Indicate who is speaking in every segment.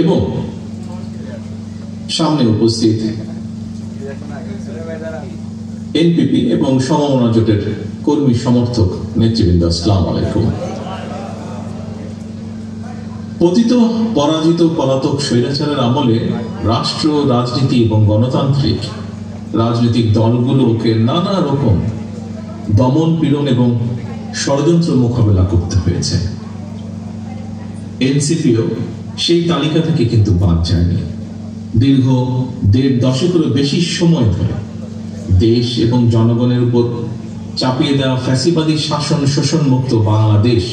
Speaker 1: এবং সামনে উপস্থিত এনপিপি এবং সমমনা জোটের কর্মী সমর্থক নেতৃবৃন্দ, আসসালামু আলাইকুম। পতিত পরাজিত পলাতক স্বৈরাচারের আমলে রাষ্ট্র, রাজনীতি এবং গণতান্ত্রিক রাজনৈতিক দলগুলোকে নানা রকম দমন পীড়ন এবং ষড়যন্ত্র মোকাবেলা করতে হয়েছে। এনসিপিও সেই তালিকা থেকে কিন্তু বাদ যায়নি। দীর্ঘ ১.৫ দশকেরও বেশি সময় ধরে দেশ এবং জনগণের উপর চাপিয়ে দেওয়া ফ্যাসিবাদী শাসন শোষণ মুক্ত বাংলাদেশ,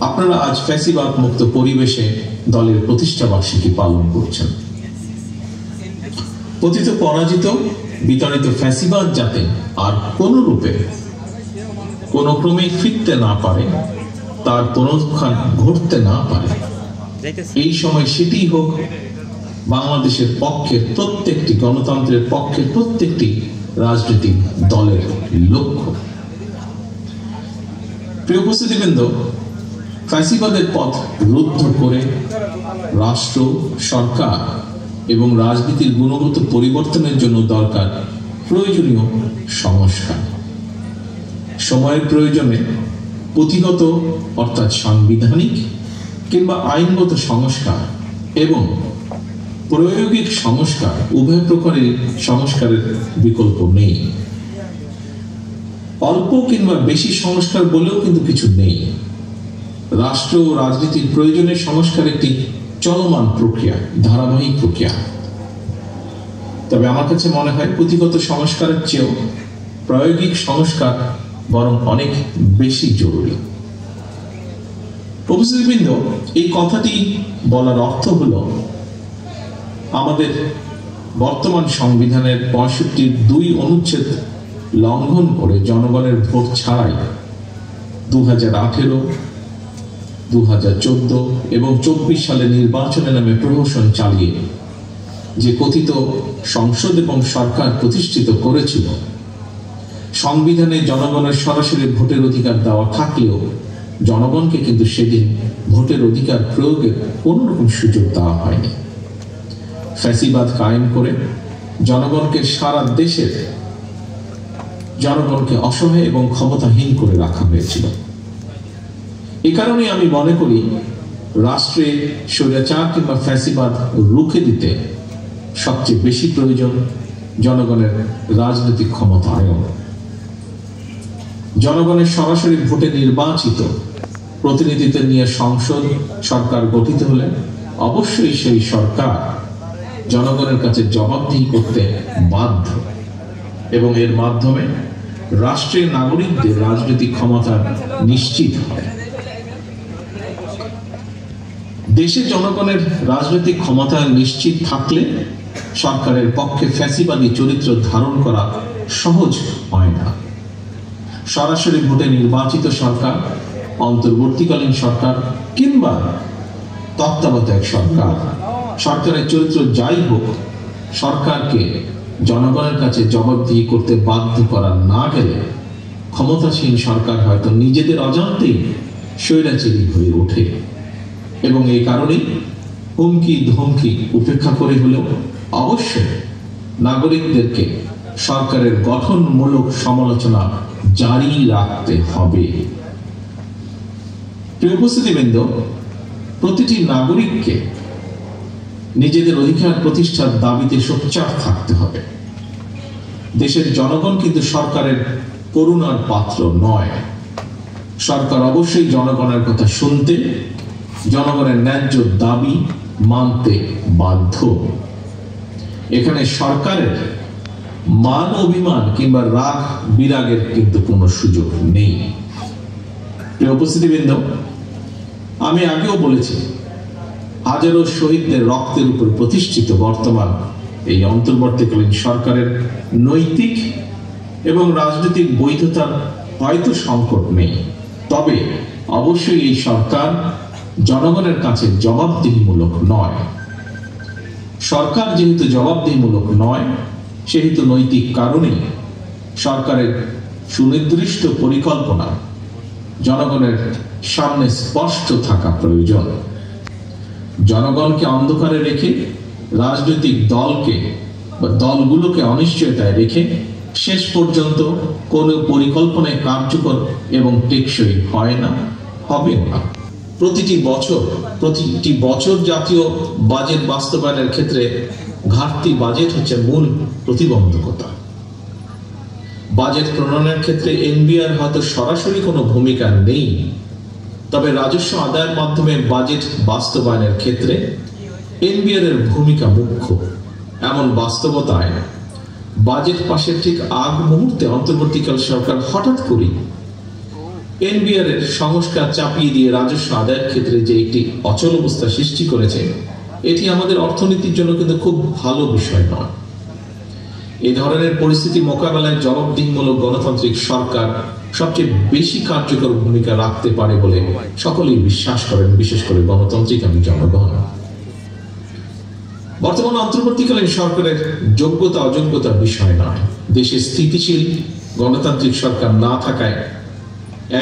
Speaker 1: আপনারা আজ ফ্যাসিবাদ মুক্ত পরিবেশে দলের প্রতিষ্ঠা বার্ষিকী পালন করছেন। পতিত পরাজিত বিতাড়িত ফ্যাসিবাদ যাতে আর কোন রূপে কোন ক্রমে ফিরতে না পারে, তার পুনরুত্থান ঘটতে না পারে, এই সময় সেটি হোক বাংলাদেশের পক্ষের প্রত্যেকটি গণতন্ত্রের পক্ষের প্রত্যেকটি রাজনৈতিক দলের লক্ষ্য। প্রিয় উপস্থিতিবৃন্দ, ফ্যাসিবাদের পথ রুদ্ধ করে রাষ্ট্র, সরকার এবং রাজনীতির গুণগত পরিবর্তনের জন্য দরকার প্রয়োজনীয় সংস্কার। সময়ের প্রয়োজনে পুঁথিগত অর্থাৎ সাংবিধানিক কিংবা আইনগত সংস্কার এবং প্রায়োগিক সংস্কার, উভয় প্রকারের সংস্কারের বিকল্প নেই। অল্প কিংবা বেশি সংস্কার বলেও কিন্তু কিছু নেই। রাষ্ট্র ও রাজনীতির প্রয়োজনের সংস্কার একটি চলমান প্রক্রিয়া, ধারাবাহিক প্রক্রিয়া। তবে আমার কাছে মনে হয় পুঁথিগত সংস্কারের চেয়েও প্রায়োগিক সংস্কার বরং অনেক বেশি জরুরি। উপস্থিতিবৃন্দ, এই কথাটি বলার অর্থ হলো আমাদের বর্তমান সংবিধানের ৬৫(২) অনুচ্ছেদ লঙ্ঘন করে জনগণের ভোট ছাড়াই ২০১৮, ২০১৪ এবং ২৪ সালে নির্বাচনের নামে প্রহসন চালিয়ে যে কথিত সংসদ এবং সরকার প্রতিষ্ঠিত করেছিল, সংবিধানে জনগণের সরাসরি ভোটের অধিকার দেওয়া থাকলেও জনগণকে কিন্তু সেদিন ভোটের অধিকার প্রয়োগের কোনো রকম সুযোগ দেওয়া হয়নি। ফ্যাসিবাদ কায়েম করে জনগণকে সারা দেশের জনগণকে অসহায় এবং ক্ষমতাহীন করে রাখা হয়েছিল। এ কারণে আমি মনে করি রাষ্ট্রে স্বৈরাচার কিংবা ফ্যাসিবাদ রুখে দিতে সবচেয়ে বেশি প্রয়োজন জনগণের রাজনৈতিক ক্ষমতায়ন। জনগণের সরাসরি ভোটে নির্বাচিত প্রতিনিধিত্ব নিয়ে সংসদ সরকার গঠিত হলে অবশ্যই সেই সরকার জনগণের কাছে জবাবদিহি করতে বাধ্য এবং এর মাধ্যমে রাষ্ট্রের নাগরিকদের রাজনৈতিক ক্ষমতা নিশ্চিত হয়। দেশে জনগণের রাজনৈতিক ক্ষমতা নিশ্চিত থাকলে সরকারের পক্ষে ফ্যাসিবাদী চরিত্র ধারণ করা সহজ হয় না। সরাসরি ভোটে নির্বাচিত সরকার, অন্তর্বর্তীকালীন সরকার কিংবা তত্ত্বাবধায়ক সরকার, সরকারের চরিত্র যাই হোক, সরকারকে জনগণের কাছে জবাবদিহি করতে বাধ্য করা না গেলে ক্ষমতাসীন সরকার হয়তো নিজেদের অজান্তেই স্বৈরাচারী হয়ে ওঠে এবং এই কারণেই হুমকি ধমকি উপেক্ষা করে হলেও অবশ্যই নাগরিকদেরকে সরকারের গঠনমূলক সমালোচনা জারি রাখতে হবে। প্রিয় উপস্থিতিবৃন্দ, প্রতিটি নাগরিককে নিজেদের অধিকার প্রতিষ্ঠার দাবিতে সোচ্চার থাকতে হবে। দেশের জনগণ কিন্তু সরকারের করুণার পাত্র নয়। সরকার অবশ্যই জনগণের কথা শুনতে, জনগণের ন্যায্য দাবি মানতে বাধ্য। এখানে সরকারের মান অভিমান কিংবা রাগ বিরাগের কিন্তু কোনো সুযোগ নেই। প্রিয় উপস্থিতিবৃন্দ, আমি আগেও বলেছি, হাজারো শহীদদের রক্তের উপর প্রতিষ্ঠিত বর্তমান এই অন্তর্বর্তীকালীন সরকারের নৈতিক এবং রাজনৈতিক বৈধতার হয়তো সংকট নেই, তবে অবশ্যই এই সরকার জনগণের কাছে জবাবদিহিমূলক নয়। সরকার যেহেতু জবাবদিহিমূলক নয়, সেহেতু নৈতিক কারণে সরকারের সুনির্দিষ্ট পরিকল্পনা জনগণের সামনে স্পষ্ট থাকা প্রয়োজন। জনগণকে অন্ধকারে রেখে, রাজনৈতিক দলকে বা দলগুলোকে অনিশ্চয়তায় রেখে শেষ পর্যন্ত কোনো পরিকল্পনায় কার্যকর এবং টেকসই হয় না, হবে না। প্রতিটি বছর জাতীয় বাজেট বাস্তবায়নের ক্ষেত্রে ঘাটতি বাজেট হচ্ছে মূল প্রতিবন্ধকতা। বাজেট প্রণয়নের ক্ষেত্রে এনবিআর হয়তো সরাসরি কোনো ভূমিকা নেই, তবে রাজস্ব আদায়ের মাধ্যমে বাজেট বাস্তবায়নের ক্ষেত্রে এনবিআর এর ভূমিকা মুখ্য। এমন বাস্তবতায় বাজেট পাশের ঠিক আগ মুহূর্তে অন্তর্বর্তীকাল সরকার হঠাৎ করে এনবিআর এর সংস্কার চাপিয়ে দিয়ে রাজস্ব আদায়ের ক্ষেত্রে যে একটি অচল অবস্থা সৃষ্টি করেছে, এটি আমাদের অর্থনীতির জন্য কিন্তু খুব ভালো বিষয় নয়। এই ধরনের পরিস্থিতি মোকাবেলায় জবাবদিহিমূলক গণতান্ত্রিক সরকার সবচেয়ে বেশি কার্যকর ভূমিকা রাখতে পারে বলে সকলেই বিশ্বাস করেন, বিশেষ করে গণতান্ত্রিকামী জনগণ। বর্তমান অন্তর্বর্তীকালীন সরকারের যোগ্যতা অযোগ্যতার বিষয় নয়। দেশে স্থিতিশীল গণতান্ত্রিক সরকার না থাকায়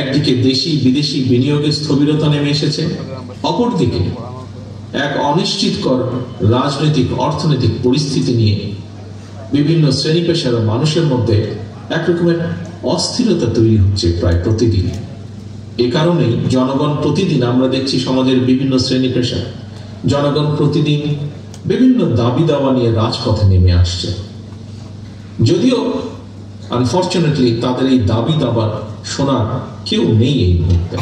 Speaker 1: একদিকে দেশি বিদেশি বিনিয়োগের স্থবিরতা নেমে এসেছে, অপরদিকে এক অনিশ্চিতকর রাজনৈতিক অর্থনৈতিক পরিস্থিতি নিয়ে বিভিন্ন শ্রেণী পেশার মানুষের মধ্যে একরকমের অস্থিরতা তৈরি হচ্ছে প্রায় প্রতিদিন। এ কারণেই জনগণ প্রতিদিন, আমরা দেখছি সমাজের বিভিন্ন শ্রেণী পেশা জনগণ প্রতিদিন বিভিন্ন দাবি দাওয়া নিয়ে রাজপথে নেমে আসছে। যদিও আনফরচুনেটলি তাদের এই দাবি দাবা শোনার কেউ নেই এই মুহূর্তে।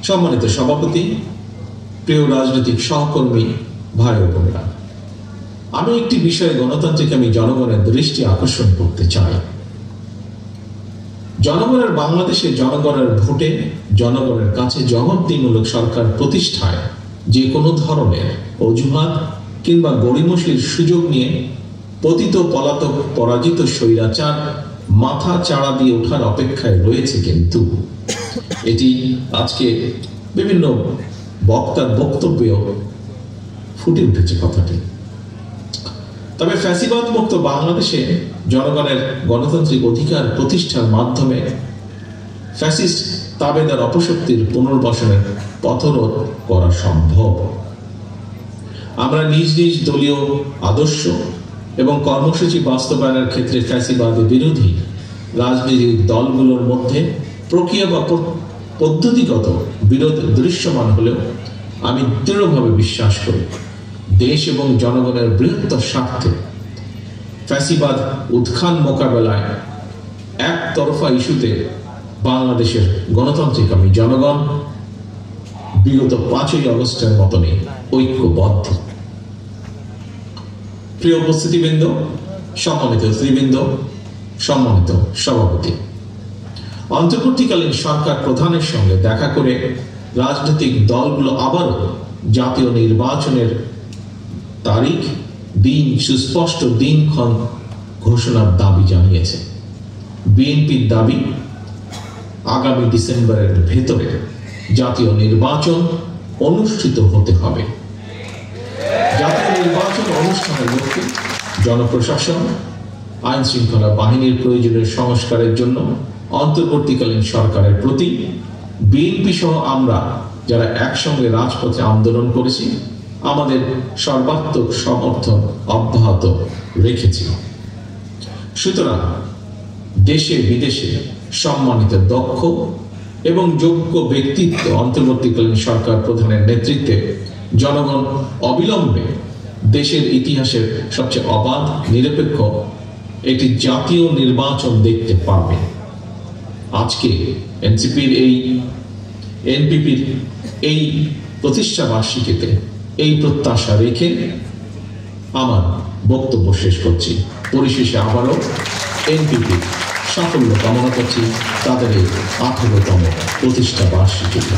Speaker 1: সম্মানিত সভাপতি, প্রিয় রাজনৈতিক সহকর্মী, ভাই ও বোনেরা, আমি একটি বিষয়ে গণতান্ত্রিকামী জনগণের দৃষ্টি আকর্ষণ করতে চাই। জনগণের বাংলাদেশে জনগণের ভোটে জনগণের কাছে জবাবদিহিমূলক সরকার প্রতিষ্ঠায় যে কোনো ধরনের অজুহাত কিংবা গড়িমসির সুযোগ নিয়ে পতিত পলাতক পরাজিত স্বৈরাচার মাথা চাড়া দিয়ে ওঠার অপেক্ষায় রয়েছে। কিন্তু এটি আজকে বিভিন্ন বক্তার বক্তব্যেও ফুটে উঠেছে কথাটি। তবে ফ্যাসিবাদ মুক্ত বাংলাদেশে জনগণের গণতান্ত্রিক অধিকার প্রতিষ্ঠার মাধ্যমে ফ্যাসিস্ট তাবেদার অপশক্তির পুনর্বাসনের পথরোধ করা সম্ভব। আমরা নিজ নিজ দলীয় আদর্শ এবং কর্মসূচি বাস্তবায়নের ক্ষেত্রে ফ্যাসিবাদ বিরোধী রাজনৈতিক দলগুলোর মধ্যে প্রক্রিয়া বা পদ্ধতিগত বিরোধ দৃশ্যমান হলেও আমি দৃঢ়ভাবে বিশ্বাস করি দেশ এবং জনগণের বৃহত্তর স্বার্থে ফ্যাসিবাদ উত্থান মোকাবেলায় একতরফা ইস্যুতে বাংলাদেশের গণতান্ত্রিকামী জনগণ বিগত 5ই আগস্টের মতনই ঐক্যবদ্ধ। প্রিয় উপস্থিতিবৃন্দ, সম্মানিত অতিথিবৃন্দ, সম্মানিত সভাপতি, অন্তর্বর্তীকালীন সরকার প্রধানের সঙ্গে দেখা করে রাজনৈতিক দলগুলো আবারও জাতীয় নির্বাচনের তারিখ, দিন, সুস্পষ্ট দিনক্ষণ ঘোষণার দাবি জানিয়েছে। বিএনপির দাবি আগামী ডিসেম্বরের ভেতরে জাতীয় নির্বাচন অনুষ্ঠিত হতে হবে। জাতীয় নির্বাচন অনুষ্ঠানের লক্ষ্যে জনপ্রশাসন, আইন শৃঙ্খলা বাহিনীর প্রয়োজনীয় সংস্কারের জন্য অন্তর্বর্তীকালীন সরকারের প্রতি বিএনপি সহ আমরা যারা একসঙ্গে রাজপথে আন্দোলন করেছি আমাদের সর্বাত্মক সমর্থন অব্যাহত রেখেছি। সুতরাং দেশে বিদেশে সম্মানিত দক্ষ এবং যোগ্য ব্যক্তিত্ব অন্তর্বর্তীকালীন সরকার প্রধানের নেতৃত্বে জনগণ অবিলম্বে দেশের ইতিহাসের সবচেয়ে অবাধ, নিরপেক্ষ একটি জাতীয় নির্বাচন দেখতে পাবে। আজকে এনপিপির এই প্রতিষ্ঠা বার্ষিকীতে এই প্রত্যাশা রেখে আমার বক্তব্য শেষ করছি। পরিশেষে আবারও এনপিপি সাফল্য কামনা করছি তাদের এই 18তম প্রতিষ্ঠা বার্ষিকীতে।